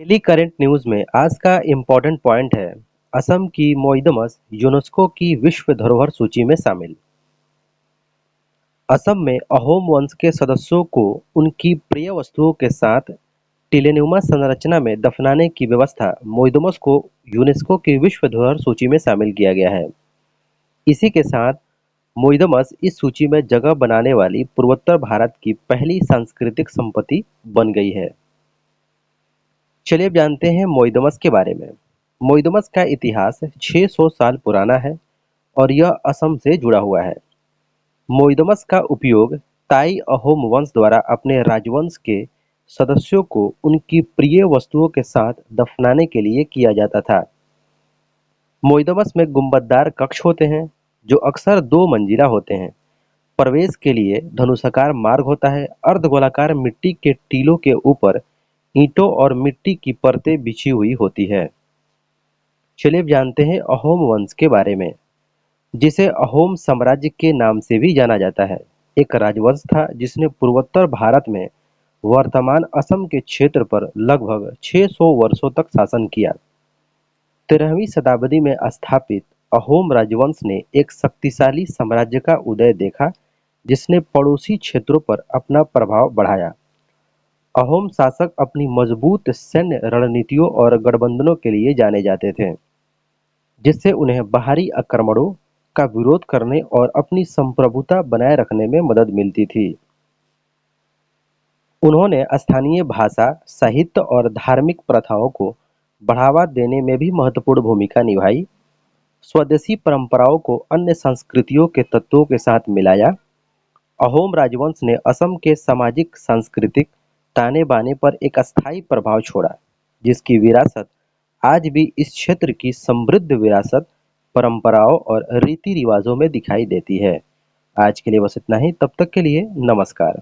Daily current news में आज का इम्पोर्टेंट पॉइंट है। असम की मोइदमस यूनेस्को की विश्व धरोहर सूची में शामिल। असम में अहोम वंश के सदस्यों को उनकी प्रिय वस्तुओं के साथ टिलेनुमा संरचना में दफनाने की व्यवस्था मोइदमस को यूनेस्को की विश्व धरोहर सूची में शामिल किया गया है। इसी के साथ मोइदमस इस सूची में जगह बनाने वाली पूर्वोत्तर भारत की पहली सांस्कृतिक संपत्ति बन गई है। चलिए अब जानते हैं मोइदमस के बारे में। मोइदमस का इतिहास 600 साल पुराना है और यह असम से जुड़ा हुआ है। मोइदमस का उपयोग ताई अहोम वंश द्वारा अपने राजवंश के सदस्यों को उनकी प्रिय वस्तुओं के साथ दफनाने के लिए किया जाता था। मोइदमस में गुंबददार कक्ष होते हैं जो अक्सर 2 मंजिला होते हैं। प्रवेश के लिए धनुषाकार मार्ग होता है। अर्धगोलाकार मिट्टी के टीलों के ऊपर ईंटों और मिट्टी की परतें बिछी हुई होती है। चलिए अब जानते हैं अहोम वंश के बारे में, जिसे अहोम साम्राज्य के नाम से भी जाना जाता है। एक राजवंश था जिसने पूर्वोत्तर भारत में वर्तमान असम के क्षेत्र पर लगभग 600 वर्षों तक शासन किया। 13वीं शताब्दी में स्थापित अहोम राजवंश ने एक शक्तिशाली साम्राज्य का उदय देखा, जिसने पड़ोसी क्षेत्रों पर अपना प्रभाव बढ़ाया। अहोम शासक अपनी मजबूत सैन्य रणनीतियों और गठबंधनों के लिए जाने जाते थे, जिससे उन्हें बाहरी आक्रमणों का विरोध करने और अपनी संप्रभुता बनाए रखने में मदद मिलती थी। उन्होंने स्थानीय भाषा, साहित्य और धार्मिक प्रथाओं को बढ़ावा देने में भी महत्वपूर्ण भूमिका निभाई। स्वदेशी परंपराओं को अन्य संस्कृतियों के तत्वों के साथ मिलाया। अहोम राजवंश ने असम के सामाजिक सांस्कृतिक ताने बाने पर एक अस्थायी प्रभाव छोड़ा, जिसकी विरासत आज भी इस क्षेत्र की समृद्ध विरासत, परंपराओं और रीति रिवाजों में दिखाई देती है। आज के लिए बस इतना ही। तब तक के लिए नमस्कार।